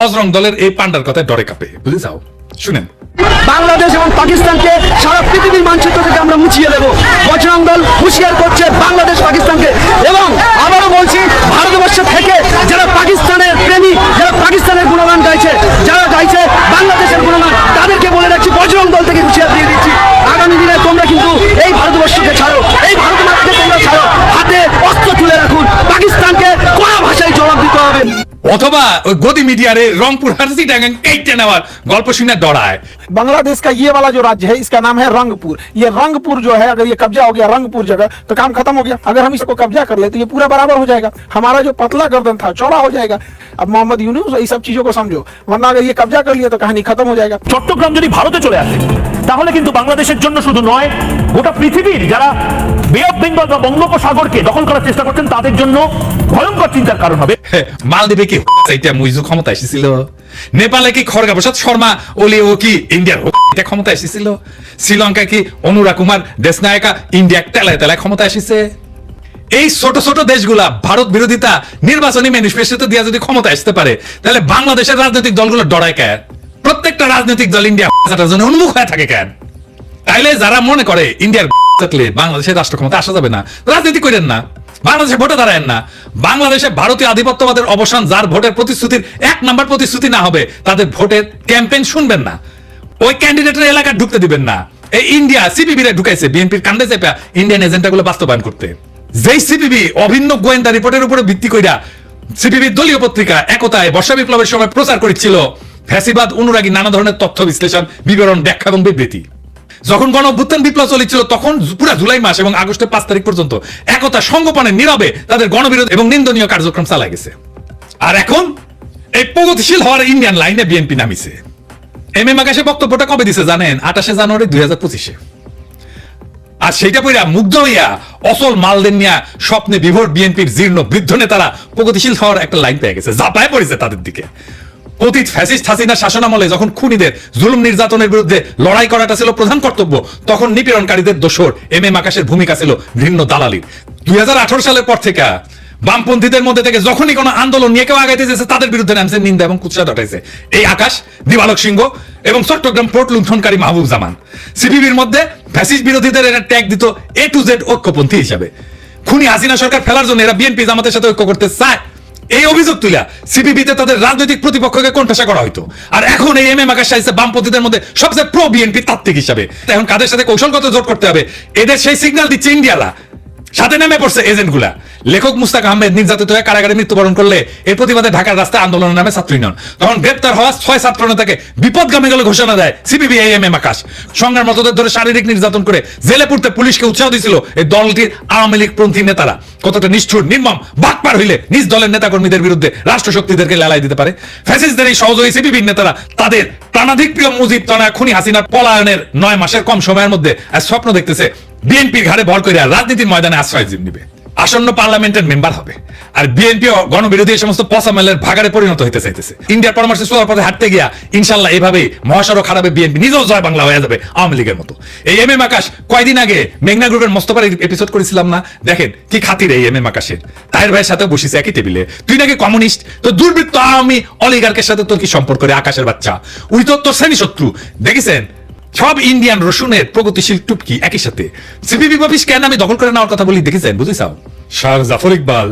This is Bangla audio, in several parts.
বজরং দলের এই পান্ডার কথায় ডরে কাঁপে, বুঝে যাও। শুনেন, বাংলাদেশ এবং পাকিস্তানকে সারা পৃথিবীর মানচিত্র থেকে আমরা মুছিয়ে দেব। বজরং দল হুঁশিয়ার করছে বাংলাদেশ পাকিস্তানকে, এবং আবারও বলছি, ভারতবর্ষ থেকে যারা পাকিস্তানের প্রেমী, যারা পাকিস্তানের গুণগান গাইছে, যারা গাইছে বাংলাদেশের গুণগান, তাদেরকে বলে রাখছি, বজরং দল থেকে হুঁশিয়ার দিয়ে দিচ্ছি, আগামী দিনে তোমরা কিন্তু এই ভারতবর্ষকে ছাড়ো, এই ভারত মাতাকে তোমরা ছাড়ো, হাতে অস্ত্র তুলে রাখুন, পাকিস্তানকে কড়া ভাষায় জবাব দিতে হবে। অথবা ওই গদি মিডিয়ারে রংপুর হারসি ডাঙ্গাং কেটে নেওয়ার গল্প শুনে ডরায়। बांग्लादेश का ये वाला जो राज्य है इसका नाम है रंगपुर। ये रंगपुर जो है, अगर ये कब्जा हो गया रंगपुर जगह तो काम खत्म हो गया। अगर हम इसको कब्जा कर ले तो ये पूरा बराबर हो जाएगा, हमारा जो पतला गर्दन था चौड़ा हो जाएगा। अब मोहम्मद यूनुस ये सब चीजों को समझो, वरना अगर ये कब्जा कर लिया तो कहानी खत्म हो जाएगा। চট্টগ্রাম যদি ভারতে চলে আসে তাহলে কিন্তু বাংলাদেশের জন্য শুধু নয়, গোটা পৃথিবীর যারা বে অফ বেঙ্গল বা বঙ্গোপসাগরকে দখল করার চেষ্টা করছেন তাদের জন্য ভয়ঙ্কর চিন্তার কারণ হবে। মালদ্বীপে কি এটা মুইজু ক্ষমতা এসেছিল? নেপালে কি খড়গা প্রসাদ শর্মা ওলি ও কি ইন্ডিয়ার এটা ক্ষমতা এসেছিল? শ্রীলঙ্কা কি অনুরা কুমার দেশনায়কা ইন্ডিয়া তেলায় তেলায় ক্ষমতা এসেছে? এই ছোট ছোট দেশগুলা ভারত বিরোধিতা নির্বাচনী ম্যানিফেস্টো দিয়ে যদি ক্ষমতা আসতে পারে, তাহলে বাংলাদেশের রাজনৈতিক দলগুলো ডরায় কেন? প্রত্যেকটা রাজনৈতিক দল ইন্ডিয়া জন্য উন্মুখ হয়ে থাকে কেন? তাইলে যারা মনে করে ইন্ডিয়ার থাকলে বাংলাদেশের রাষ্ট্র ক্ষমতা আসা যাবে না, রাজনীতি করেন না, বাংলাদেশে ভোটে দাঁড়ায়েন না। বাংলাদেশে ভারতীয় আধিপত্যবাদের অবসান যার ভোটের প্রতিশ্রুতির 1 নাম্বার প্রতিশ্রুতি না হবে, তাদের ভোটের ক্যাম্পেইন শুনবেন না, ওই ক্যান্ডিডেটের এলাকা ঢুকতে দিবেন না। এই ইন্ডিয়া সিপিবি রে ঢুকাইছে বিএনপির কান্দে চেপা ইন্ডিয়ান এজেন্ডাগুলো বাস্তবায়ন করতে। যেই সিপিবি অভিন্ন গোয়েন্দা রিপোর্টের উপরে ভিত্তি কইরা সিপিবির দলীয় পত্রিকা একতায় বর্ষা বিপ্লবের সময় প্রচার করেছিল ফ্যাসিবাদ অনুরাগী নানা ধরনের তথ্য বিশ্লেষণ, বিবরণ, ব্যাখ্যা এবং বিবৃতি। যখন গণ অভ্যুত্থান বিপ্লব চলেছিল তখন পুরো জুলাই মাস এবং আগস্টের 5 তারিখ পর্যন্ত একতা সংগোপনে নীরবে তাদের গণবিরোধ এবং নিন্দনীয় কার্যক্রম চালায় গেছে। আর এখন এই প্রগতিশীল হওয়ার ইন্ডিয়ান লাইনে বিএনপি নামিছে। এম এ আকাশে বক্তব্যটা কবে দিছে জানেন? 28 জানুয়ারি 2025-এ। আর সেইটা পইরা মুগ্ধ হইয়া অসল মালদের নিয়া স্বপ্নে বিভোর বিএনপির জীর্ণ বৃদ্ধ নেতারা প্রগতিশীল হওয়ার একটা লাইন পেয়ে গেছে, ঝাঁপায় পড়েছে তাদের দিকে। অতীত ফ্যাসিস্ট হাসিনার শাসনামলে যখন খুনিদের জুলুম নির্যাতনের বিরুদ্ধে লড়াই করাটা ছিল প্রধান কর্তব্য, তখন নিপীড়নকারীদের দোসর এম এম আকাশের ভূমিকা ছিল ঘৃণ্য দালালির। 2018 সালের পর থেকে বামপন্থীদের মধ্যে থেকে যখনই কোনো আন্দোলন নিয়ে কেউ আগাইতে চেয়েছে তাদের বিরুদ্ধে নামছে, নিন্দা এবং কুৎসা ঘটাইছে এই আকাশ, দিবালক সিংহ এবং চট্টগ্রাম পোর্ট লুণ্ঠনকারী মাহবুব জামান। সিপিবির মধ্যে ফ্যাসিস্ট বিরোধীদের এরা ট্যাগ দিত A to Z ঐক্যপন্থী হিসাবে। খুনি হাসিনা সরকার ফেলার জন্য এরা বিএনপি জামাতের সাথে ঐক্য করতে চায়। এই অভিযোগ তুলে সিপিবিতে তাদের রাজনৈতিক প্রতিপক্ষকে কোণঠাসা করা হইতো। আর এখন এই এম এম আকাশ চাইছে বামপন্থীদের মধ্যে সবচেয়ে প্রো বিএনপি তাত্ত্বিক হিসাবে। এখন কাদের সাথে কৌশলগত জোট করতে হবে, এদের সেই সিগন্যাল দিচ্ছে ইন্ডিয়ালা। সাথে নেমে পড়ছে এজেন্টগুলা। লেখক মুস্তাক আহমেদ নির্যাতিত হয়ে কারাগারে মৃত্যুবরণ করলে এর প্রতিবাদে ঢাকার রাস্তায় আন্দোলনের নামে ছাত্র ইউনিয়ন, তখন গ্রেপ্তার হওয়া 6 ছাত্র নেতাকে বিপদগামী বলে ঘোষণা দেয় সিপিবি এম এম আকাশ। সংগ্রামরতদের ধরে শারীরিক নির্যাতন করে জেলে পুরতে পুলিশকে উৎসাহ দিয়েছিল এই দলটির আওয়ামী লীগ পন্থী নেতারা। কতটা নিষ্ঠুর নির্মম বাটপার হইলে নিজ দলের নেতাকর্মীদের বিরুদ্ধে রাষ্ট্রশক্তিদেরকে লেলাই দিতে পারে। ফ্যাসিস্টদের এই সহযোগী সিপিবির নেতারা তাদের প্রাণাধিক প্রিয় মুজিব তনয়া খুনি হাসিনার পলায়নের 9 মাসের কম সময়ের মধ্যে স্বপ্ন দেখতেছে বিএনপির ঘাড়ে ভর করে রাজনীতির ময়দানে আশ্রয় নিবে, আসন্ন পার্লামেন্টের মেম্বার হবে। আর বিএনপি গণবিরোধী সমস্ত পচামেলের ভাগাড়ে পরিণত হইতে চাইতেছে। ইন্ডিয়ার পরামর্শে সোয়ার পথে হাঁটতে গিয়া ইনশাল্লাহ এভাবেই মহাসড়ক খারাপে বিএনপি নিজেও জয় বাংলা হয়ে যাবে আওয়ামী লীগের মতো। এই এম এম আকাশ কয়দিন আগে মেঘনা গ্রুপের মোস্তফার এপিসোড করেছিলাম না, দেখেন কি খাতির এই এম এম আকাশের। তাহের ভাইয়ের সাথে বসেছে একই টেবিলে, তুই নাকি কমিউনিস্ট, তো দুর্বৃত্ত আওয়ামী অলিগার্কের সাথে তোর কি সম্পর্ক রে আকাশের বাচ্চা? উনি তো তোর শ্রেণী শত্রু। দেখেছেন সব ইন্ডিয়ান রসুনের প্রগতিশীল টুপকি একই সাথে সিপিবি অফিস কেন আমি দখল করে নেওয়ার কথা বলি দেখেছেন? বুঝেছাও শাহ জাফর ইকবাল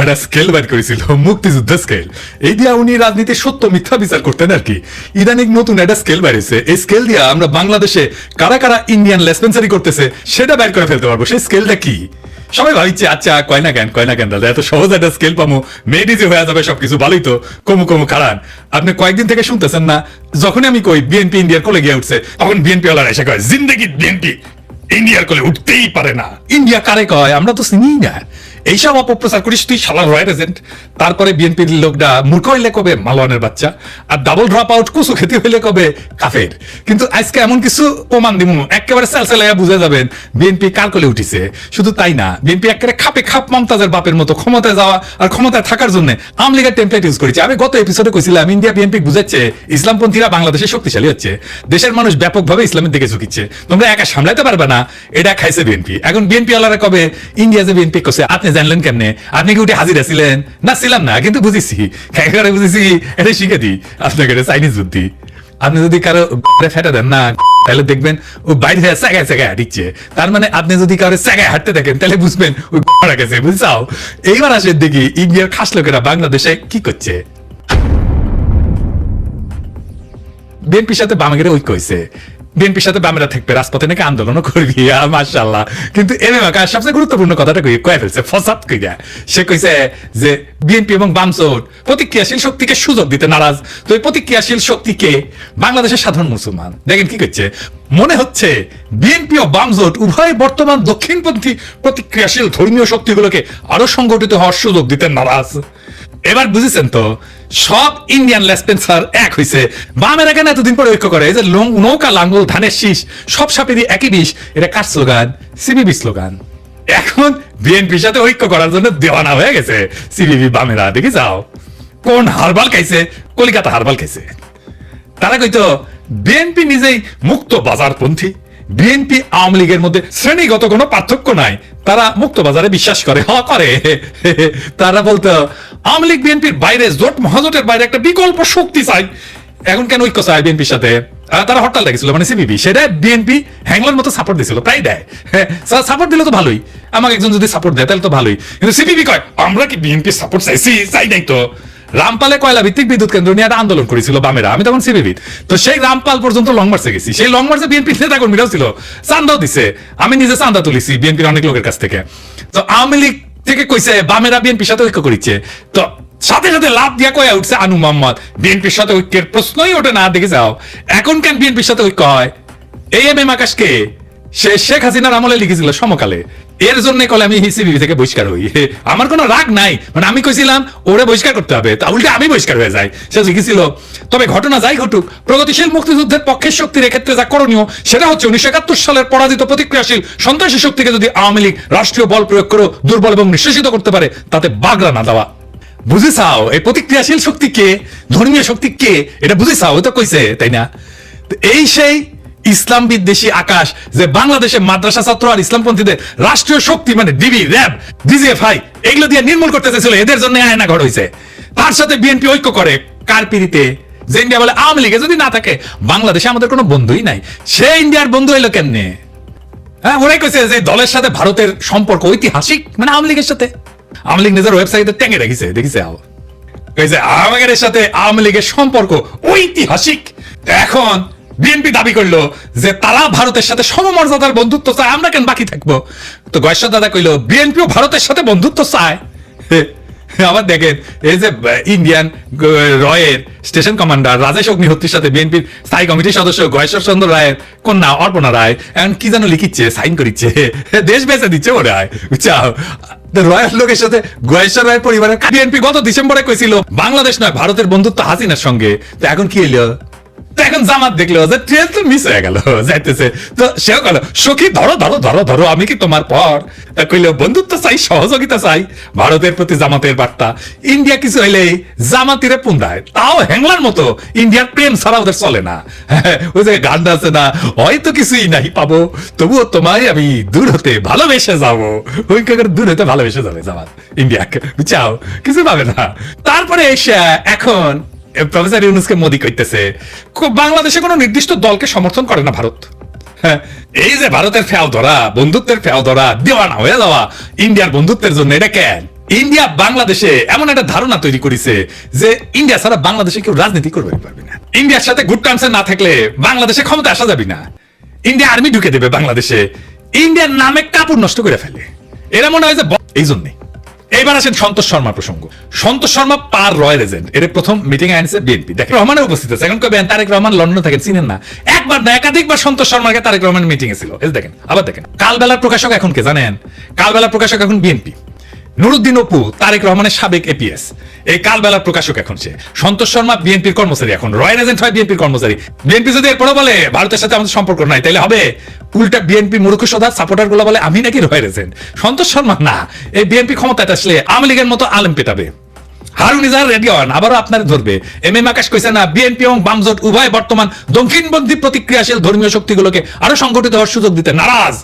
একটা স্কেল বের করেছিল, মুক্তিযুদ্ধ স্কেল। এই দিয়া উনি রাজনীতির সত্য মিথ্যা বিচার করতেন আর কি। ইদানিং নতুন একটা স্কেল বেরিয়েছে, এই স্কেল দিয়া আমরা বাংলাদেশে কারা কারা ইন্ডিয়ান লেসপেন্সারি করতেছে সেটা বের করে ফেলতে পারবো। সেই স্কেলটা কি? সবাই ভাবছে আচ্ছা কয় না কেন দাদা এত সহজ একটা স্কেল পামো, মেয়েটি যে হয়ে যাবে সবকিছু ভালোই তো, কমু খারান। আপনি কয়েকদিন থেকে শুনতেছেন না, যখনই আমি কই বিএনপি ইন্ডিয়ার কোলে গিয়ে উঠছে তখন বিএনপি ওয়ালারা এসে কয় জিন্দেগি বিএনপি ইন্ডিয়ার কোলে উঠতেই পারে না। ইন্ডিয়া কারে কয়? আমরা তো চিনি না। এইসব অপপ্রচার করিস তুই শালার রয়্যাল এজেন্ট। তারপরে বিএনপির লোকটা মূর্খ হইলে কবে মালওয়ানের বাচ্চা, আর ডাবল ড্রপ আউট কুসু খেতে হইলে কবে কাফের। কিন্তু আজকে এমন কিছু প্রমাণ দিব একেবারে সেলসেলাইয়া বুঝে যাবেন বিএনপি কার কোলে উঠিছে। শুধু তাই না, বিএনপি একেবারে খাপে খাপ মমতাজের বাপের মতো ক্ষমতায় যাওয়া আর ক্ষমতায় থাকার জন্য আওয়ামী লীগের টেমপ্লেট ইউজ করেছে। আমি গত এপিসোডে কইছিলাম ইন্ডিয়া বিএনপি বুঝাচ্ছে ইসলামপন্থীরা বাংলাদেশে শক্তিশালী হচ্ছে, দেশের মানুষ ব্যাপকভাবে ইসলামের দিকে ঝুঁকিচ্ছে, তোমরা একা সামলাইতে পারবে না, এটা খাইছে বিএনপি। এখন বিএনপি ওয়ালারা কবে ইন্ডিয়া যে বিএনপি করছে আপনি জানলেন কেমনে? আপনি কি উঠে হাজির ছিলেন? না ছিলাম না, কিন্তু বুঝেছি, একেবারে বুঝেছি। এটা শিখে দিই আপনাকে, এটা চাইনিজ বুদ্ধি। আপনি যদি কারো ফেটে দেন না, তাহলে দেখবেন ও বাইরে জায়গায় জায়গায় হাঁটিচ্ছে। তার মানে আপনি যদি কারো জায়গায় হাঁটতে দেখেন, তাহলে বুঝবেন ওই মারা গেছে, বুঝছাও? এইবার আসেন দেখি ইন্ডিয়ার খাস লোকেরা বাংলাদেশে কি করছে। বিএনপির সাথে বামের ঐক্য হয়েছে, বিএনপির সাথে বামেরা থাকবে, রাজপথে নাকি আন্দোলনও করবি, মাশাআল্লাহ। কিন্তু সবচেয়ে গুরুত্বপূর্ণ কথাটা কয়ে ফেলছে ফসাদ কইরা। সে কইছে যে বিএনপি এবং বামজোট প্রতিক্রিয়াশীল শক্তিকে সুযোগ দিতে নারাজ। তো এই প্রতিক্রিয়াশীল শক্তিকে বাংলাদেশের সাধারণ মুসলমান দেখেন কি করছে, মনে হচ্ছে বিএনপি ও বামজোট উভয় বর্তমান দক্ষিণপন্থী প্রতিক্রিয়াশীল ধর্মীয় শক্তিগুলোকে আরো সংগঠিত হওয়ার সুযোগ দিতে নারাজ। এবার বুঝেছেন তো, সব ইন্ডিয়ান লেসপেন্সার এক হইছে। বামের এখানে এতদিন পরে ঐক্য করে, এই যে নৌকা লাঙ্গল ধানের শীষ সব সাপেরই একই বিষ, এটা কার স্লোগান? CVV slogan. এখন বিএনপির সাথে ঐক্য করার জন্য দেওয়ানা হয়ে গেছে সিবিবি বামেরা। দেখে যাও কোন হারবাল খাইছে, কলিকাতা হারবাল খাইছে। তারা কইতো বিএনপি নিজেই মুক্ত বাজারপন্থী, বিএনপি আওয়ামী লীগের মধ্যে শ্রেণীগত কোনো পার্থক্য নাই, তারা মুক্ত বাজারে বিশ্বাস করে। করে তারা বলতো আওয়ামী লীগ বিএনপির বাইরে, জোট মহাজোটের বাইরে একটা বিকল্প শক্তি চাই। এখন কেন ঐক্য চায় বিএনপির সাথে? তারা হরতাল দেখেছিল, মানে সিবিবি, সেটা বিএনপি হ্যাংলার মতো সাপোর্ট দিছিল, প্রায় দেয়। সাপোর্ট দিলে তো ভালোই, আমাকে একজন যদি সাপোর্ট দেয় তাহলে তো ভালোই। কিন্তু সিবিবি কয় আমরা কি বিএনপি সাপোর্ট চাইছি? চাই নাই তো। রামপালে কয়লা ভিত্তিক বিদ্যুৎ কেন্দ্র নিয়ে একটা আন্দোলন করেছিল বামেরা, আমি তখন সিবিবি। তো সেই রামপাল পর্যন্ত লং মার্চে গেছি, সেই লং মার্চে বিএনপি নেতা কর্মীরাও ছিল, চান্দাও দিছে, আমি নিজে চান্দা তুলিছি বিএনপির অনেক লোকের কাছ থেকে। তো আওয়ামী লীগ থেকে কইছে বামেরা বিএনপির সাথে ঐক্য করিচ্ছে, তো সাথে সাথে লাভ দিয়া কয়া উঠছে আনু মোহাম্মদ, বিএনপির সাথে ঐক্যের প্রশ্নই ওঠে না। দেখে যাও এখন কেন বিএনপির সাথে ঐক্য হয়? এই এম এম আকাশকে সে শেখ হাসিনার আমলে লিখেছিল সমকালে, এর জন্য কলে আমি সিবিবি থেকে বহিষ্কার হই। আমার কোনো রাগ নাই, মানে আমি কইছিলাম ওরে বহিষ্কার করতে হবে, তা উল্টে আমি বহিষ্কার হয়ে যাই। সে লিখেছিল তবে ঘটনা যাই ঘটুক, প্রগতিশীল মুক্তিযুদ্ধের পক্ষের শক্তির ক্ষেত্রে যা করণীয় সেটা হচ্ছে 1971 সালের পরাজিত প্রতিক্রিয়াশীল সন্ত্রাসী শক্তিকে যদি আওয়ামী লীগ রাষ্ট্রীয় বল প্রয়োগ করে দুর্বল এবং নিঃশেষিত করতে পারে, তাতে বাগড়া না দেওয়া। বুঝেছাও এই প্রতিক্রিয়াশীল শক্তিকে, ধর্মীয় শক্তিকে, এটা বুঝেছাও? তো কইছে, তাই না? এই সেই ইসলাম বিদ্বেষী আকাশ যে বাংলাদেশে মাদ্রাসা ছাত্র আর ইসলামপন্থীদের রাষ্ট্রীয় শক্তি মানে ডিবি, র্যাব, ডিজিএফআই এগুলো দিয়ে নির্মূল করতে চাইছিল, এদের জন্য আয়না ঘর হয়েছে। তার সাথে বিএনপি ঐক্য করে কার পিড়িতে? যে ইন্ডিয়া বলে আওয়ামী লীগে যদি না থাকে বাংলাদেশে আমাদের কোনো বন্ধুই নাই। সে ইন্ডিয়ার বন্ধু হইলো কেমনে? হ্যাঁ, ওরাই কইছে যে দলের সাথে ভারতের সম্পর্ক ঐতিহাসিক, মানে আওয়ামী লীগের সাথে। আওয়ামী লীগ নিজের ওয়েবসাইটে ট্যাগে রেখেছে, দেখিছে আমাদের সাথে আওয়ামী লীগের সম্পর্ক ঐতিহাসিক। এখন বিএনপি দাবি করলো যে তারা ভারতের সাথে সমমর্যাদার বন্ধুত্ব চায়, আমরা কেন বাকি থাকবো? তো গয়েশ্বর দাদা কইলো বিএনপিও ভারতের সাথে বন্ধুত্ব চায়। আবার দেখেন এই যে ইন্ডিয়ান রয়ের স্টেশন কমান্ডার রাজেশ অগ্নিহোত্রীর সাথে বিএনপির স্থায়ী কমিটির সদস্য গয়েশ্বর চন্দ্র রায়ের কন্যা অর্পণা রায় এখন কি যেন লিখিচ্ছে, সাইন করিচ্ছে, দেশ বেঁচে দিচ্ছে ওরে আয়, বুঝছাও? রয়ের লোকের সাথে গয়েশ্বর রায়ের পরিবারের বিএনপি গত ডিসেম্বরে কইছিল বাংলাদেশ নয় ভারতের বন্ধুত্ব হাসিনার সঙ্গে। তো এখন কি এলো? এখন জামাত দেখলো যে ট্রেন তো মিস হয়ে গেল, যাইতেছে। তো সেও গেল সখী ধরো ধরো ধরো ধরো, আমি কি তোমার পর? কইল বন্ধুত্ব চাই, সহযোগিতা চাই, ভারতের প্রতি জামাতের বার্তা। ইন্ডিয়া কিছু হইলেই জামাতিরে পুন্দায়, তাও হ্যাংলার মতো। ইন্ডিয়ার প্রেম ছাড়া ওদের চলে না। ওই যে গান আছে না, হয়তো কিছুই নাই পাবো তবুও তোমায় আমি দূর হতে ভালোবেসে যাবো। ওই দূর হতে ভালোবেসে যাবে জামাত ইন্ডিয়াকে, বুঝছাও? কিছু পাবে না। তারপরে এসে এখন প্রফেসর ইউনূসকে মোদি কইতেছে বাংলাদেশে কোনো নির্দিষ্ট দলকে সমর্থন করে না ভারত। এই যে ভারতের ফেও ধরা, বন্ধুত্বের ফেও ধরা, দেওয়ানা হয়ে যাওয়া ইন্ডিয়ার বন্ধুত্বের জন্য, এটা কেন? ইন্ডিয়া বাংলাদেশে এমন একটা ধারণা তৈরি করেছে যে ইন্ডিয়া ছাড়া বাংলাদেশে কেউ রাজনীতি করবে পারবে না। ইন্ডিয়ার সাথে গুড টার্মসে না থাকলে বাংলাদেশে ক্ষমতা আসা যাবে না। ইন্ডিয়া আর্মি ঢুকে দেবে বাংলাদেশে, ইন্ডিয়ার নামে কাপড় নষ্ট করে ফেলে। এরা মনে হয় যে এই জন্যে। এইবার আসেন সন্তোষ শর্মা প্রসঙ্গ। সন্তোষ শর্মা পার রয়্যাল এজেন্ট, এর প্রথম মিটিং এ আনছে বিএনপি। দেখেন রহমানের উপস্থিত আছে। এখন কবেন তারেক রহমান লন্ডনে থাকেন, চিনেন না? একবার না একাধিকবার সন্তোষ শর্মাকে তারেক রহমান মিটিং এ ছিল। এই দেখেন, আবার দেখেন কালবেলার প্রকাশক এখন কে জানেন? কালবেলার প্রকাশক এখন বিএনপি। নুরুদ্দিন অপু তারেক রহমানের সাবেক এপিএস, এই কালবেলার প্রকাশক এখন সে। সন্তোষ শর্মা বিএনপির কর্মচারী, এখন রয়্যাল এজেন্ট হয় বিএনপির কর্মচারী। বিএনপি যদি এরপরে বলে ভারতের সাথে আমাদের সম্পর্ক নাই, তাহলে হবে উল্টা বিএনপি মূর্খসোধার সাপোর্টার গুলো বলে আমি নাকি রয়্যাল এজেন্ট। সন্তোষ শর্মা না, এই বিএনপি ক্ষমতায় আসলে আওয়ামী লীগের মতো আলেম পেটাবে। হারুন ইজাহার রেডি হন, আবারও আপনার ধরবে। এম এম আকাশ কইছে না, বিএনপি এবং বামজোট উভয় বর্তমান দক্ষিণপন্থী প্রতিক্রিয়াশীল ধর্মীয় শক্তিগুলোকে আরো সংগঠিত হওয়ার সুযোগ দিতে নারাজ।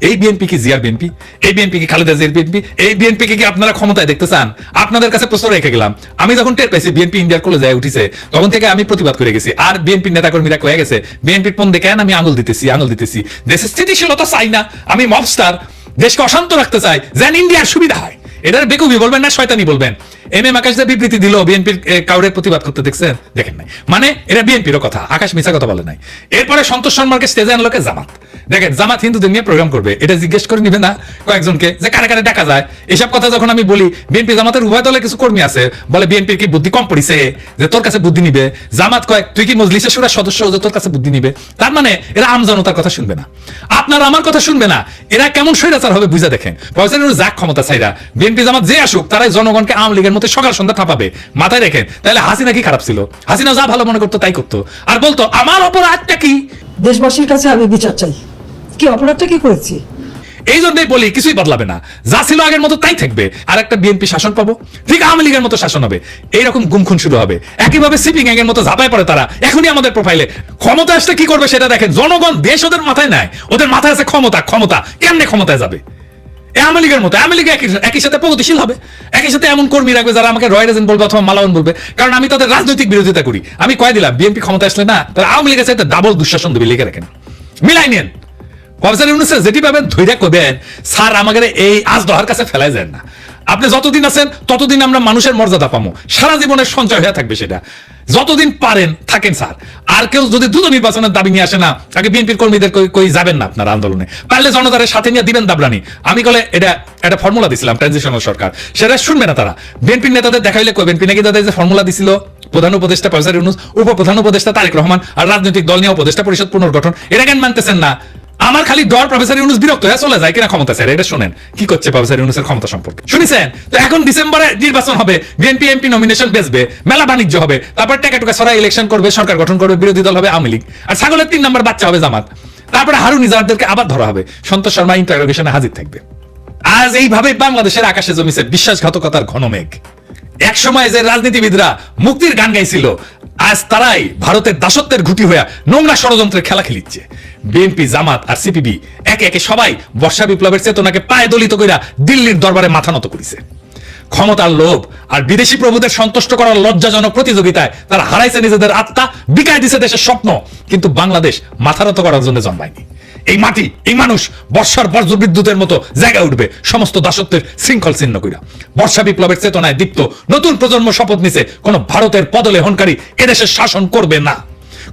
এই বিএনপি কি জিয়ার বিএনপি? এই বিএনপি কি খালেদা জিয়ার বিএনপি? এই বিএনপি কি আপনারা ক্ষমতায় দেখতে চান? আপনাদের কাছে প্রশ্ন রেখে গেলাম। আমি যখন টের পাইছি বিএনপি ইন্ডিয়ার কোলে যায় উঠিছে, তখন থেকে আমি প্রতিবাদ করে গেছি। আর বিএনপির নেতাকর্মীরা কয়ে গেছে বিএনপির পণ দেখেন আমি আঙুল দিতেছি। দেশের স্থিতিশীলতা চাই না, আমি মবস্টার, দেশকে অশান্ত রাখতে চাই, যেন ইন্ডিয়ার সুবিধা হয়। এটার বেকুবি বলবেন না শয়তানি বলবেন। এম এম আকাশ যে বিবৃতি দিল বিএনপির কাউরে প্রতিবাদ করতে দেখছেন? দেখেন নাই। মানে এটা বিএনপিরও কথা, আকাশ মিছা কথা বলে নাই। এরপরে সন্তোষ শর্মাকে স্টেজে আনলো জামাত। দেখেন জামাত হিন্দুদের নিয়ে প্রোগ্রাম করবে, এটা জিজ্ঞেস করে নিবে না কয়েকজনকে যে কারে কারে ডাকা যায়? এসব কথা যখন আমি বলি, বিএনপি জামাতের উভয় দলে কিছু কর্মী আছে বলে বিএনপির কি বুদ্ধি কম পড়িছে যে তোর কাছে বুদ্ধি নিবে? জামাত কয় তুই কি মজলিসের সুরার সদস্য যে তোর কাছে বুদ্ধি নিবে? তার মানে এরা আমজনতার কথা শুনবে না, আপনার আমার কথা শুনবে না। এরা কেমন স্বৈরাচার হবে বুঝা দেখেন। যাক ক্ষমতা চাইরা বিএনপি জামাত যে আসুক, তারাই জনগণকে আওয়ামী লীগের মতো সকাল সন্ধ্যা থাপাবে। মাথায় রেখেন। তাহলে হাসিনা কি খারাপ ছিল? হাসিনা যা ভালো মনে করতো তাই করতো, আর বলতো আমার অপরাধটা কি? দেশবাসীর কাছে আমি বিচার চাই, কি অপরাধটা কি করেছি। এই জন্যই বলি কিছুই বদলাবে না, যা ছিল আগের মতো তাই থাকবে। আর একটা বিএনপি শাসন পাবো, ঠিক আওয়ামী লীগের মতো শাসন হবে। এইরকম গুমখুন শুরু হবে, একইভাবে সিপিং এর মতো ঝাঁপায় পড়ে তারা। এখনই আমাদের প্রোফাইলে ক্ষমতা আসলে কি করবে সেটা দেখেন। জনগণ দেশ ওদের মাথায় নাই, ওদের মাথায় আছে ক্ষমতা। ক্ষমতা কেমনে ক্ষমতায় যাবে? আওয়ামী লীগের মতো। আওয়ামী লীগ একই সাথে প্রগতিশীল হবে, একই সাথে এমন কর্মী রাখবে যারা আমাকে রয় রেজেন্ট বলবে অথবা মালাওয়ান বলবে, কারণ আমি তাদের রাজনৈতিক বিরোধিতা করি। আমি কয়ে দিলাম বিএনপি ক্ষমতা আসলে না, তাহলে আওয়ামী লীগের সাথে ডাবল দুঃশাসন দেবে। লিখে রাখেন, মিলাই নেন। প্রফেসর ইউনূস যেটি পাবেন ধৈর্য করবেন। স্যার আমাদের এই আজ দহার কাছে ফেলাই যায় না। আপনি যতদিন আছেন ততদিন আমরা মানুষের মর্যাদা পাবো, সারা জীবনের সঞ্চয় হয়ে থাকবে সেটা। যতদিন পারেন থাকেন স্যার। আর কেউ যদি দ্রুত নির্বাচনের দাবি নিয়ে আসে না, তাকে বিএনপির কর্মীদের কই যাবেন না আপনার আন্দোলনে, পারলে জনতারের সাথে নিয়ে দিবেন দাবরানি। আমি বলে এটা একটা ফর্মুলা দিছিলাম ট্রানজিশনাল সরকার, সেটা শুনবে না তারা। বিএনপির নেতাদের দেখাইলে কইবেন পিনাকি দাদা যে ফর্মুলা দিছিল, প্রধান উপদেষ্টা প্রফেসর ইউনূস, উপপ্রধান উপদেষ্টা তারেক রহমান, আর রাজনৈতিক দল নিয়ে উপদেষ্টা পরিষদ পুনর্গঠন, এটা কেন মানতেছেন না? আমার খালি ডর প্রফেসর ইউনূস বিরক্ত হয়ে চলে যায় কিনা ক্ষমতা স্যার। এটা শুনেন কি করছে প্রফেসর ইউনূসের ক্ষমতা সম্পর্কে, শুনেছেন তো? এখন ডিসেম্বরে নির্বাচন হবে, বিএনপি এমপি নমিনেশন বেচবে, মেলা বাণিজ্য হবে, তারপর টাকা টুকা সরাই ইলেকশন করবে, সরকার গঠন করবে, বিরোধী দল হবে আওয়ামী লীগ, আর ছাগলের 3 নম্বর বাচ্চা হবে জামাত। তারপরে হারুন ইজাহারদেরকে আবার ধরা হবে, সন্তোষ শর্মা ইন্টারোগেশনে হাজির থাকবে। আজ এইভাবে বাংলাদেশের আকাশে জমিছে বিশ্বাসঘাতকতার ঘন মেঘ। এক সময় যে রাজনীতিবিদরা মুক্তির গান গাইছিল, আজ তারাই ভারতের দাসত্বের ঘুঁটি হয়ে নোংরা ষড়যন্ত্রের খেলা খেলিচ্ছে। বিএনপি জামাত আর সিপিবি একে একে সবাই বর্ষা বিপ্লবের চেতনাকে পায়ে দলিত কইরা দিল্লির দরবারে মাথা নত করেছে। ক্ষমতার লোভ আর বিদেশি প্রভুদের সন্তুষ্ট করার লজ্জাজনক প্রতিযোগিতায় তারা হারাইছে নিজেদের আত্মা, বিকায় দিছে দেশের স্বপ্ন। কিন্তু বাংলাদেশ মাথা নত করার জন্য জন্মায়নি। এই মাটি, এই মানুষ বর্ষার বজ্র বিদ্যুতের মতো জায়গায় উঠবে সমস্ত দাসত্বের শৃঙ্খল ছিন্ন কইরা। বর্ষা বিপ্লবের চেতনায় দীপ্ত নতুন প্রজন্ম শপথ নিছে, কোন ভারতের পদলেহনকারী এদেশের শাসন করবে না।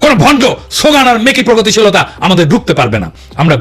কোন ভণ্ড স্লোগান আর মেকি প্রগতিশীলতা আমাদের ঢুকতে পারবে না। আমরা